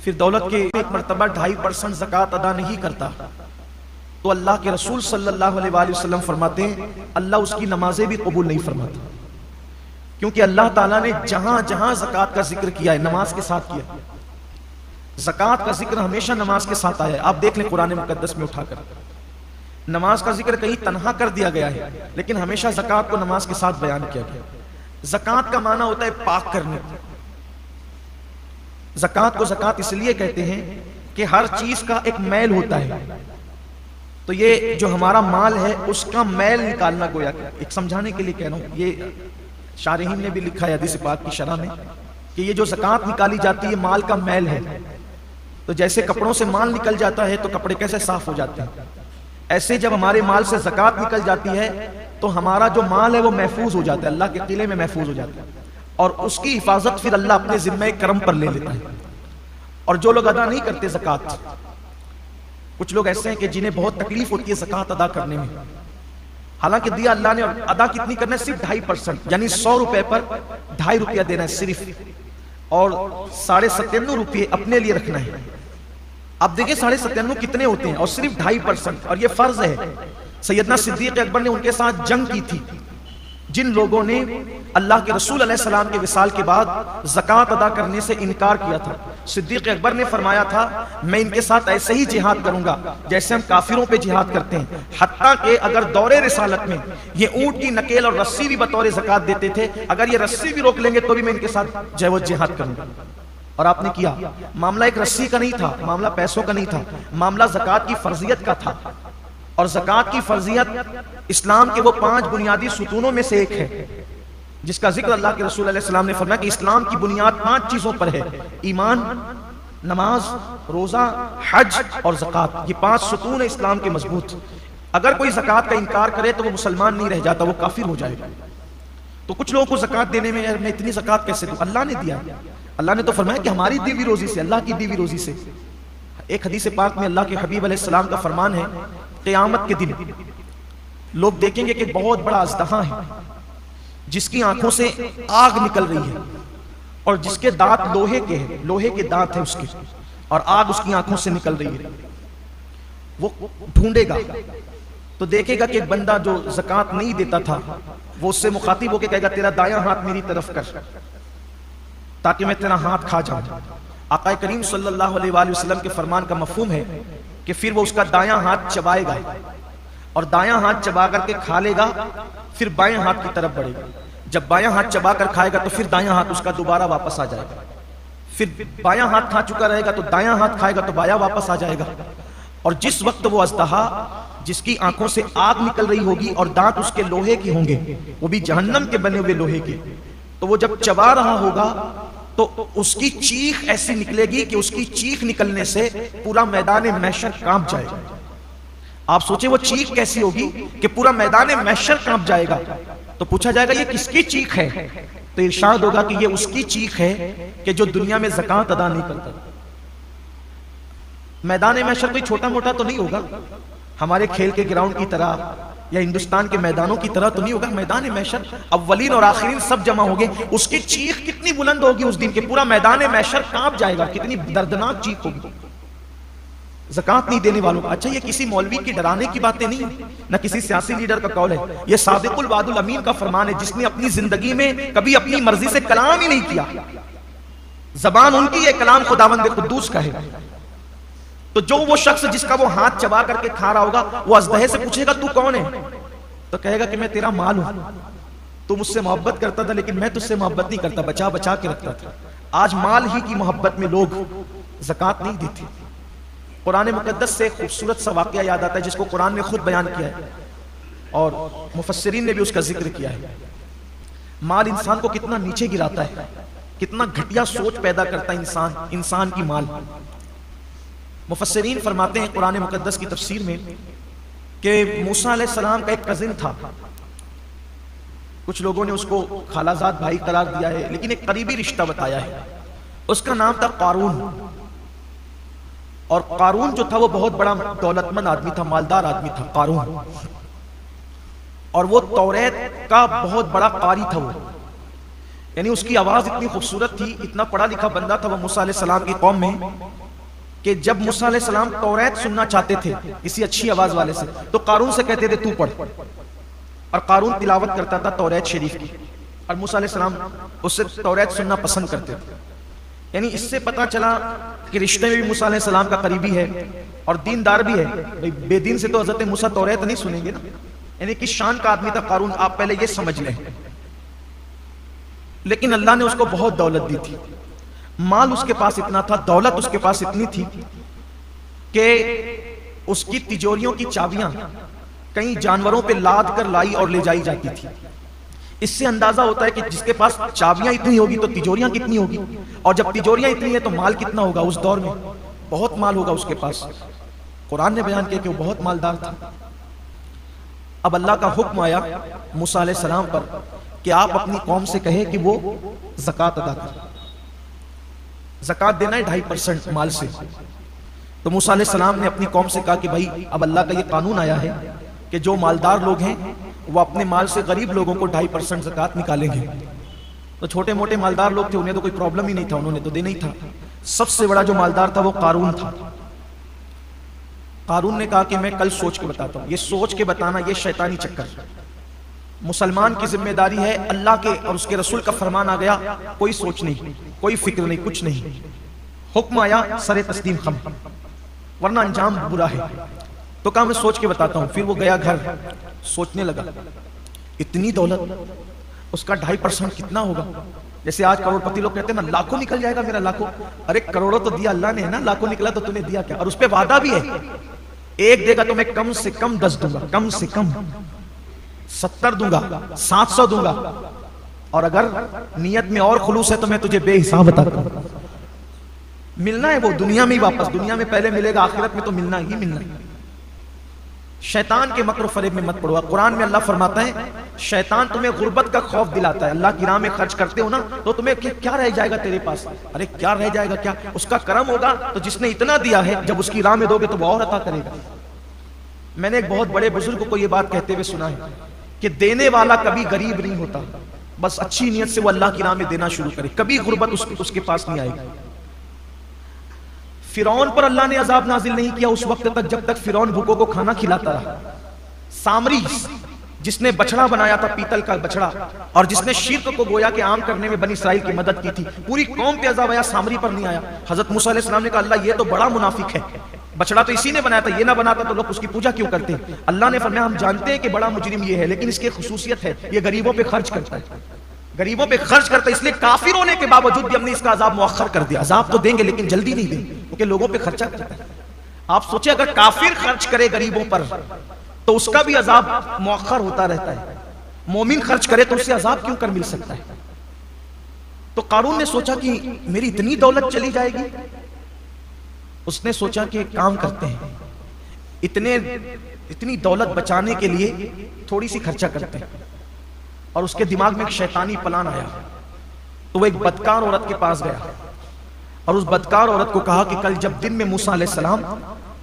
پھر دولت کے ایک مرتبہ 2.5% زکوٰۃ ادا نہیں کرتا تو اللہ کے رسول صلی اللہ علیہ وآلہ وسلم فرماتے ہیں اللہ اس کی نمازیں بھی قبول نہیں فرماتا، کیونکہ اللہ تعالیٰ نے جہاں جہاں زکوٰۃ کا ذکر کیا ہے نماز کے ساتھ کیا، زکوٰۃ کا ذکر ہمیشہ نماز کے ساتھ آیا ہے۔ آپ دیکھ لیں قرآن مقدس میں اٹھا کر نماز کا ذکر کہیں تنہا کر دیا گیا ہے، لیکن ہمیشہ زکوٰۃ کو نماز کے ساتھ بیان کیا گیا۔ زکوٰۃ کا معنی ہوتا ہے پاک کرنے، زکوٰۃ کو زکوٰۃ اس لیے کہتے ہیں کہ ہر چیز کا ایک میل ہوتا ہے، تو یہ جو ہمارا مال ہے اس کا میل نکالنا، گویا ایک سمجھانے کے لیے کہہ رہا ہوں، یہ شارحین نے بھی لکھا ہے حدیث پاک کی شرح میں کہ یہ جو زکوٰۃ نکالی جاتی ہے مال کا میل ہے، تو جیسے کپڑوں سے مال نکل جاتا ہے تو کپڑے کیسے صاف ہو جاتے ہیں، ایسے جب ہمارے مال سے زکوٰۃ نکل جاتی ہے تو ہمارا جو مال ہے وہ محفوظ ہو جاتا ہے، اللہ کے قلعے میں محفوظ ہو جاتا ہے، اور اس کی حفاظت پھر اللہ اپنے ذمہ کرم پر لے لیتا ہے۔ اور جو لوگ ادا نہیں کرتے زکوٰۃ، کچھ لوگ ایسے ہیں کہ جنہیں بہت تکلیف ہوتی ہے زکوٰۃ ادا کرنے میں، حالانکہ دیا اللہ نے، ادا کتنی کرنا ہے؟ صرف 2.5%، یعنی 100 روپے پر 2.5 روپیہ دینا ہے صرف، اور 97.5 روپے اپنے لیے رکھنا ہے۔ اب دیکھیں 97.5 کتنے ہوتے ہیں، اور صرف 2.5%، اور یہ فرض ہے۔ سیدنا صدیق اکبر نے ان کے ساتھ جنگ کی تھی جن لوگوں نے اللہ کے رسول علیہ السلام کے وصال کے بعد زکوٰۃ ادا کرنے سے انکار کیا تھا۔ صدیق اکبر نے فرمایا تھا میں ان کے ساتھ ایسے ہی جہاد کروں گا جیسے ہم کافروں پہ جہاد کرتے ہیں، حتیٰ کہ اگر دور رسالت میں یہ اونٹ کی نکیل اور رسی بھی بطور زکوٰۃ دیتے تھے، اگر یہ رسی بھی روک لیں گے تو بھی میں ان کے ساتھ جہاد کروں گا۔ اور آپ نے کیا، معاملہ ایک رسی کا نہیں تھا، معاملہ پیسوں کا نہیں تھا، معاملہ زکوٰۃ کی فرضیت کا تھا، اور زکوٰۃ کی فرضیت اسلام کے وہ 5 بنیادی ستونوں میں سے ایک ہے جس کا ذکر اللہ کے رسول علیہ السلام نے فرمایا کہ اسلام کی بنیاد 5 چیزوں پر ہے، ایمان، نماز، روزہ، حج اور زکوٰۃ۔ یہ 5 ستون ہیں اسلام کے مضبوط۔ اگر کوئی زکوٰۃ کا انکار کرے تو وہ مسلمان نہیں رہ جاتا، وہ کافر ہو جائے گا۔ تو کچھ لوگوں کو زکوٰۃ دینے میں میں اتنی زکوٰۃ کیسے دوں؟ اللہ نے دیا، اللہ نے تو فرمایا کہ ہماری دی ہوئی روزی سے، اللہ کی دی ہوئی روزی سے۔ ایک حدیث پاک میں اللہ کے حبیب علیہ السلام کا فرمان ہے قیامت کے دن لوگ دیکھیں گے کہ بہت بڑا اژدہا ہے جس کی آنکھوں سے آگ نکل رہی ہے اور جس کے دانت لوہے کے ہیں، لوہے کے دانت ہیں اس کے، اور آگ اس کی آنکھوں سے نکل رہی ہے۔ وہ ڈھونڈے گا تو دیکھے گا کہ ایک بندہ جو زکوٰۃ نہیں دیتا تھا وہ اس سے مخاطب ہو کے کہے گا تیرا دایاں ہاتھ میری طرف کر تاکہ میں تیرا ہاتھ کھا جاؤں۔ آقا کریم صلی اللہ علیہ وآلہ وسلم کے فرمان کا مفہوم ہے کہ پھر وہ اس کا دایاں ہاتھ چبائے گا، اور دایاں ہاتھ چبا کر کے کھا لے گا، پھر بائیں ہاتھ کی طرف بڑھے گا۔ جب بایاں ہاتھ چبا کر کھائے گا تو پھر دایاں ہاتھ اس کا دوبارہ واپس آ جائے گا، پھر بایاں ہاتھ کھا چکا رہے گا تو دایاں ہاتھ کھائے گا تو بایاں واپس آ جائے گا۔ اور جس وقت وہ اژدہا جس کی آنکھوں سے آگ نکل رہی ہوگی اور دانت اس کے لوہے کے ہوں گے، وہ بھی جہنم کے بنے ہوئے لوہے کے، تو وہ جب چبا رہا ہوگا تو اس کی چیخ ایسی نکلے گی کہ اس کی چیخ نکلنے سے پورا میدان محشر کانپ جائے گا۔ آپ سوچیں وہ چیخ کیسی ہوگی کہ پورا میدان محشر کانپ جائے گا۔ تو پوچھا جائے گا یہ کس کی چیخ ہے؟ تو ارشاد ہوگا کہ یہ اس کی چیخ ہے کہ جو دنیا میں زکوٰۃ ادا نہیں کرتا۔ میدان محشر کوئی چھوٹا موٹا تو نہیں ہوگا، ہمارے کھیل کے گراؤنڈ کی طرح یا ہندوستان کے میدانوں کی طرح تو نہیں ہوگا۔ میدان محشر اولین اور آخرین سب جمع ہوں گے، اس کی چیخ کتنی بلند ہوگی اس دن کہ پورا میدان محشر کانپ جائے گا، کتنی دردناک چیخ ہوگی زکوٰۃ نہیں دینے والوں کا۔ اچھا یہ کسی مولوی کی ڈرانے کی باتیں نہیں، نہ کسی سیاسی لیڈر کا قول ہے، یہ صادق الوعد الامین کا فرمان ہے جس نے اپنی زندگی میں کبھی اپنی مرضی سے کلام ہی نہیں کیا، زبان ان کی، یہ کلام خداوند قدوس کا ہے۔ تو جو وہ شخص جس کا وہ ہاتھ چبا کر کے کھا رہا ہوگا وہ اژدہے سے پوچھے گا تو کون ہے؟ تو کہے گا کہ میں تیرا مال ہوں، تو مجھ سے محبت کرتا تھا لیکن میں تجھ سے محبت نہیں کرتا، بچا بچا کے رکھتا تھا۔ آج مال ہی کی محبت میں لوگ زکوٰۃ نہیں دیتے۔ قرآن مقدس سے خوبصورت سا واقعہ یاد آتا ہے جس کو قرآن نے خود بیان کیا ہے اور مفسرین نے بھی اس کا ذکر کیا ہے۔ مال انسان کو کتنا نیچے گراتا ہے، کتنا گھٹیا سوچ پیدا کرتا ہے انسان کی مال۔ مفسرین فرماتے ہیں قرآن مقدس کی تفسیر میں کہ موسیٰ علیہ السلام کا ایک کزن تھا، کچھ لوگوں نے اس کو خالہ زاد بھائی قرار دیا ہے لیکن ایک قریبی رشتہ بتایا ہے، اس کا نام تھا قارون۔ اور قارون جو تھا وہ بہت بڑا دولت مند آدمی تھا، مالدار آدمی تھا قارون، اور وہ توریت کا بہت بڑا قاری تھا، وہ یعنی اس کی آواز اتنی خوبصورت تھی، اتنا پڑھا لکھا بندہ تھا وہ موسیٰ علیہ السلام کی قوم میں کہ جب موسیٰ علیہ السلام توریت سننا چاہتے تھے کسی اچھی آواز والے سے تو قارون سے کہتے تھے تو پڑھ، اور قارون تلاوت کرتا تھا توریت شریف کی، اور موسیٰ علیہ السلام اس سے توریت سننا پسند کرتے تھے. یعنی اس سے پتا چلا کہ رشتے میں بھی موسیٰ علیہ السلام کا قریبی ہے اور دیندار بھی ہے. بے دین سے تو حضرت موسیٰ توریت نہیں سنیں گے نا. یعنی کس شان کا آدمی تھا قارون، آپ پہلے یہ سمجھ لیں. لیکن اللہ نے اس کو بہت دولت دی تھی، مال اس کے پاس اتنا تھا، دولت اس کے پاس اتنی تھی کہ اس کی تجوریوں کی چابیاں کئی جانوروں پہ لاد کر لائی اور لے جائی جاتی تھی. اس سے اندازہ ہوتا ہے کہ جس کے پاس چابیاں اتنی ہوگی تو تجوریاں کتنی ہوگی، اور جب تجوریاں اتنی ہیں تو مال کتنا ہوگا. اس دور میں بہت مال ہوگا اس کے پاس. قرآن نے بیان کیا کہ وہ بہت مالدار تھا. اب اللہ کا حکم آیا موسیٰ علیہ السلام پر کہ آپ اپنی قوم سے کہے کہ وہ زکوٰۃ ادا کریں. زکوٰۃ دینا ہے 2.5% مال سے. تو موسیٰ علیہ السلام نے اپنی قوم سے کہا کہ بھائی اب اللہ کا یہ قانون آیا ہے کہ جو مالدار لوگ ہیں وہ اپنے مال سے غریب لوگوں کو 2.5% زکوٰۃ نکالیں گے. تو چھوٹے موٹے مالدار لوگ تھے، انہیں تو کوئی پرابلم ہی نہیں تھا، انہوں نے تو دینا ہی تھا. سب سے بڑا جو مالدار تھا وہ قارون تھا. قارون نے کہا کہ میں کل سوچ کے بتاتا ہوں. یہ سوچ کے بتانا یہ شیطانی چکر. مسلمان کی ذمہ داری ہے، اللہ کے اور اس کے رسول کا فرمان آ گیا، کوئی سوچ نہیں، کوئی فکر نہیں، کچھ نہیں. حکم آیا سر تسلیم خم، ورنہ انجام برا ہے. تو کہا میں سوچ کے بتاتا ہوں. پھر وہ گیا گھر، سوچنے لگا اتنی دولت، اس کا 2.5% کتنا ہوگا. جیسے آج کروڑ پتی لوگ کہتے ہیں نا لاکھوں نکل جائے گا میرا لاکھوں. ارے کروڑوں تو دیا اللہ نے ہے نا، لاکھوں نکلا تو تمہیں دیا کیا. اور اس پہ وعدہ بھی ہے، ایک دے گا تو میں کم سے کم 10 دوں گا، کم سے کم 70 دوں گا، 700 دوں گا، اور اگر نیت میں اور خلوص ہے تو میں تجھے بے حساب عطا کروں گا. ملنا ہے وہ دنیا میں ہی واپس، دنیا میں پہلے ملے گا، آخرت میں تو ملنا ہی ملنا ہے. شیطان کے مکر و فریب میں مت پڑو. قرآن میں اللہ فرماتا ہے شیطان تمہیں غربت کا خوف دلاتا ہے. اللہ کی راہ میں خرچ کرتے ہو نا تو تمہیں کیا رہ جائے گا تیرے پاس. ارے کیا رہ جائے گا، کیا اس کا کرم ہوگا تو جس نے اتنا دیا ہے جب اس کی راہ میں دو گے تو وہ اور عطا کرے گا. میں نے ایک بہت بڑے بزرگ کو یہ بات کہتے ہوئے سنا ہے کہ دینے والا کبھی غریب نہیں ہوتا، بس اچھی نیت سے وہ اللہ کی راہ میں دینا شروع کرے، کبھی غربت اس کے پاس نہیں آئے گی. فرعون پر اللہ نے عذاب نازل نہیں کیا اس وقت تک جب تک فرعون بھوکوں کو کھانا کھلاتا رہا. سامری جس نے بچڑا بنایا تھا، پیتل کا بچڑا، اور جس نے شرک کو گویا کہ عام کرنے میں بنی اسرائیل کی مدد کی تھی، پوری قوم پہ عذاب آیا، سامری پر نہیں آیا. حضرت موسیٰ علیہ السلام نے کہا اللہ یہ تو بڑا منافق ہے، بچڑا تو اسی نے بنایا تھا، یہ نہ بناتا تو لوگ اس کی پوجا کیوں کرتے. اللہ نے فرمایا ہم جانتے ہیں کہ بڑا مجرم یہ ہے، لیکن اس کی خصوصیت ہے یہ غریبوں پہ خرچ کرتا ہے، غریبوں پہ خرچ کرتا ہے، اس لیے کافر ہونے کے باوجود بھی ہم نے اس کا عذاب مؤخر کر دیا. عذاب تو دیں گے لیکن جلدی نہیں دیں گے کیونکہ لوگوں پہ خرچہ کرتا ہے. آپ سوچیں اگر کافر خرچ کرے غریبوں پر تو اس کا بھی عذاب مؤخر ہوتا رہتا ہے، مومن خرچ کرے تو اسے عذاب کیوں کر مل سکتا ہے. تو قارون نے سوچا کہ میری اتنی دولت چلی جائے گی. اس نے سوچا کہ کام کرتے ہیں، اتنی دولت بچانے کے لیے تھوڑی سی خرچہ کرتے ہیں. اور اس کے دماغ میں ایک شیطانی پلان آیا. تو وہ ایک بدکار عورت کے پاس گیا اور اس بدکار عورت کو کہا کہ کل جب دن میں موسیٰ علیہ السلام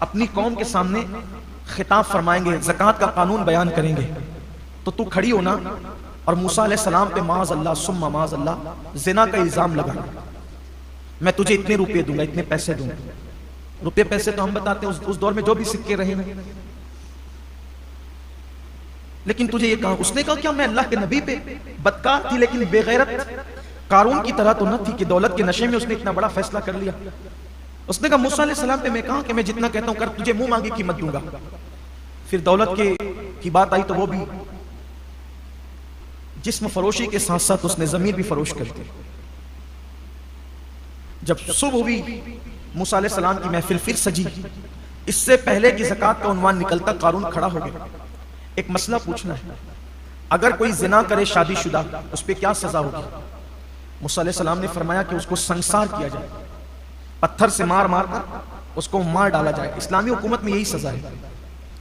اپنی قوم کے سامنے خطاب فرمائیں گے، زکوٰۃ کا قانون بیان کریں گے، تو کھڑی ہونا اور موسیٰ علیہ السلام پہ معاذ اللہ ثم معاذ اللہ زنا کا الزام لگانا. میں تجھے اتنے روپے دوں گا، اتنے پیسے دوں گا. روپے پیسے تو ہم بتاتے ہیں اس دور میں جو بھی سکے رہے ہیں، لیکن تجھے یہ کہا. اس نے کہا کیا میں اللہ کے نبی پہ بدکار تھی لیکن بے غیرت قارون کی طرح تو نہ تھی کہ دولت کے نشے میں اس نے اتنا بڑا فیصلہ کر لیا. اس نے کہا موسیٰ علیہ السلام پہ میں کہا کہ میں جتنا کہتا ہوں کر، تجھے منہ مانگی قیمت دوں گا. پھر دولت کی بات آئی تو وہ بھی جسم فروشی کے ساتھ ساتھ اس نے ضمیر بھی فروش کر دی. جب صبح ہوئی موسیٰ علیہ السلام کی محفل پھر سجی. اس سے پہلے کہ زکوٰۃ کا عنوان نکلتا قارون کھڑا ہو گیا. ایک مسئلہ پوچھنا ہے، اگر کوئی زنا کرے شادی شدہ اس پہ کیا سزا ہوگی؟ موسیٰ علیہ السلام نے فرمایا کہ اس کو سنسار کیا جائے، پتھر سے مار مار کر اس کو مار ڈالا جائے. اسلامی حکومت میں یہی سزا ہے،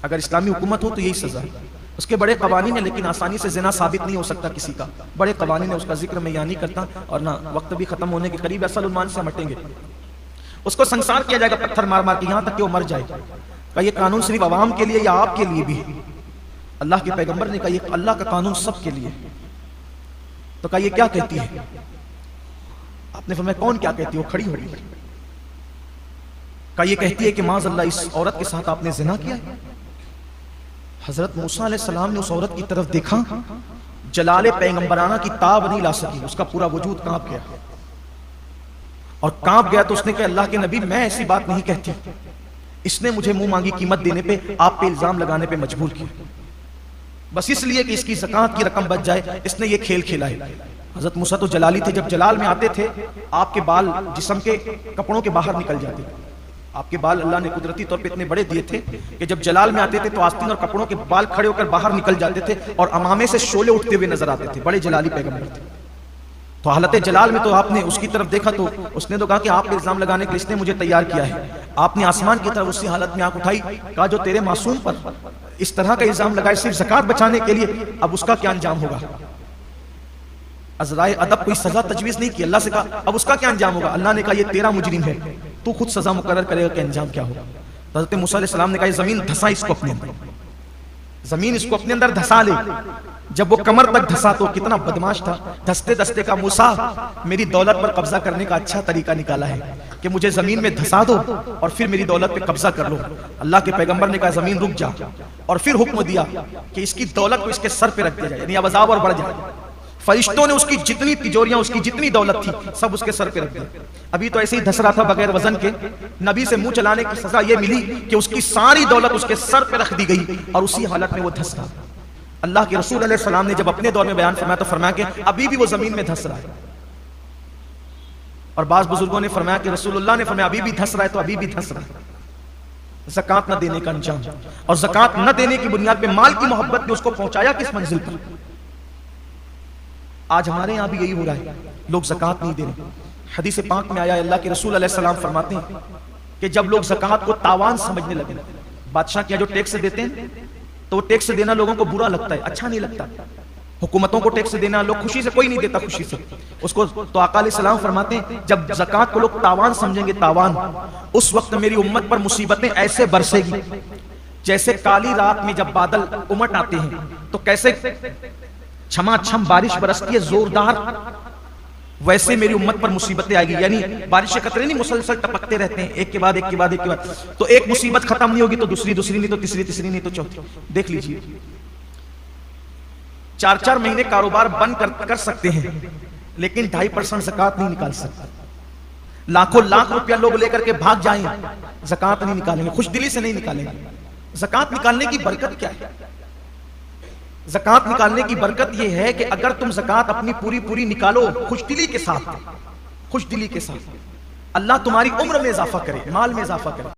اگر اسلامی حکومت ہو تو یہی سزا ہے. اس کے بڑے قوانین ہیں لیکن آسانی سے زنا ثابت نہیں ہو سکتا کسی کا، بڑے قوانین ہیں، اس کا ذکر میں یہاں نہیں کرتا اور نہ وقت بھی ختم ہونے کے قریب اصل عنوان سے ہٹیں گے. اس کو سنسار کیا جائے گا پتھر مار مار کے یہاں تک کہ وہ مر جائے. کہ یہ قانون صرف عوام کے لیے یا آپ کے لیے بھی ہے؟ اللہ کے پیغمبر نے کہا یہ اللہ کا قانون سب کے لیے. تو کہا یہ کیا کہتی ہے؟ آپ نے فرمایا کون کیا کہتی ہے؟ وہ کھڑی ہو گئی. کا یہ کہتی ہے کہ معاذ اللہ اس عورت کے ساتھ آپ نے زنا کیا ہے؟ حضرت موسیٰ علیہ السلام نے اس عورت کی طرف دیکھا، جلال پیغمبرانہ کی تاب نہیں لا سکی، اس کا پورا وجود کانپ گیا، اور کانپ گیا تو اس نے کہا اللہ کے نبی میں ایسی بات نہیں کہتی، اس نے مجھے منہ مانگی قیمت دینے پہ آپ پہ الزام لگانے پہ مجبور کیا، بس اس لیے کہ اس کی زکوٰۃ کی رقم بچ جائے اس نے یہ کھیل کھیلا ہے۔ حضرت موسیٰ تو جلالی تھے، جب جلال میں آتے تھے آپ کے بال جسم کے کپڑوں کے باہر نکل جاتے، آپ کے بال اللہ نے قدرتی طور پہ اتنے بڑے دیے تھے کہ جب جلال میں آتے تھے تو آستین اور کپڑوں کے بال کھڑے ہو کر باہر نکل جاتے تھے اور امامے سے شعلے اٹھتے ہوئے نظر آتے تھے، بڑے جلالی پیغمبر تھے۔ تو حالت جلال میں تو آپ نے اس کی طرف دیکھا تو اس نے تو کہا کہ آپ پہ الزام لگانے کے لیے اس نے مجھے تیار کیا ہے۔ آپ نے آسمان کی طرف اسی حالت میں آنکھ اٹھائی، کہا جو تیرے معصوم پر اس طرح کا الزام لگائے صرف زکوٰۃ بچانے کے لیے، اب اس کا کیا انجام ہوگا؟ عذرائے ادب کوئی سزا تجویز نہیں کی، اللہ سے کہا اب اس کا کیا انجام ہوگا؟ اللہ نے کہا یہ تیرا مجرم ہے، تو خود سزا مقرر کرے گا کہ انجام کیا ہوگا۔ حضرت موسیٰ علیہ السلام نے کہا یہ زمین دھسا اس کو اپنے اندر، زمین اس کو اپنے اندر دھسا لے۔ جب وہ کمر تک دھسا تو کتنا بدماش تھا، دھستے دھستے کا موسیٰ میری دولت پر قبضہ کرنے کا اچھا طریقہ نکالا ہے کہ مجھے زمین میں دھسا دو اور پھر میری دولت پہ قبضہ کر لو۔ اللہ کے پیغمبر نے کہا زمین رک جا، اور پھر حکم دیا کہ اس کی دولت کو اس کے سر پہ رکھ دیا جائے، یعنی اب عذاب اور بڑھ جائے۔ فرشتوں نے اس کی جتنی تجوریاں، اس کی جتنی دولت تھی سب اس کے سر پہ رکھ دی۔ ابھی تو ایسے ہی دھس رہا تھا بغیر وزن کے، نبی سے منہ چلانے کی سزا یہ ملی کہ اس کی ساری دولت اس کے سر پہ رکھ دی گئی اور اسی حالت میں وہ دھس رہا۔ اللہ کے رسول علیہ السلام نے جب اپنے دور میں بیان فرمایا تو فرمایا کہ ابھی بھی وہ زمین میں دھس رہا ہے، اور بعض بزرگوں نے فرمایا کہ رسول اللہ نے فرمایا ابھی بھی دھس رہا ہے تو ابھی بھی دھس رہا ہے۔ زکوٰۃ نہ دینے کا انجام، اور زکوٰۃ نہ دینے کی بنیاد پہ مال کی محبت نے اس کو پہنچایا کس منزل پر؟ آج ہمارے یہاں بھی یہی ہو رہا ہے، لوگ زکوٰۃ نہیں دے رہے۔ حدیث پاک میں آیا اللہ کے رسول علیہ السلام فرماتے ہیں کہ جب لوگ زکوٰۃ کو تاوان سمجھنے لگے، بادشاہ کیا جو ٹیکس دیتے ہیں تو وہ ٹیکس دینا لوگوں کو برا لگتا ہے، اچھا نہیں لگتا۔ حکومتوں کو ٹیکس دینا لوگ خوشی سے، کوئی نہیں دیتا خوشی سے اس کو، تو آقا علیہ السلام فرماتے ہیں جب زکوٰۃ کو لوگ تاوان سمجھیں گے، تاوان، اس وقت میری امت پر مصیبتیں ایسے برسے گی جیسے کالی رات میں جب بادل امٹ آتے ہیں تو کیسے چھما چھم بارش برستی ہے زوردار، ویسے میری امت پر مصیبتیں آئے گی، یعنی بارش کے قطرے نہیں مسلسل ٹپکتے رہتے ہیں ایک کے بعد ایک کے بعد ایک کے بعد، تو ایک مصیبت ختم نہیں ہوگی تو دوسری، دوسری نہیں تو تیسری، تیسری نہیں تو چوتھی۔ دیکھ لیجئے 4 مہینے کاروبار بند کر سکتے ہیں لیکن 2.5% زکوٰۃ نہیں نکال سکتے۔ لاکھوں لاکھ روپیہ لوگ لے کر کے بھاگ جائیں، زکوٰۃ نہیں نکالیں گے، خوش دلی سے نہیں نکالیں گے۔ زکوٰۃ نکالنے کی برکت کیا ہے؟ زکوٰۃ نکالنے کی برکت یہ ہے کہ اگر تم زکوٰۃ اپنی پوری نکالو خوش دلی کے ساتھ، خوش دلی کے ساتھ، اللہ تمہاری عمر میں اضافہ کرے، مال میں اضافہ کرے۔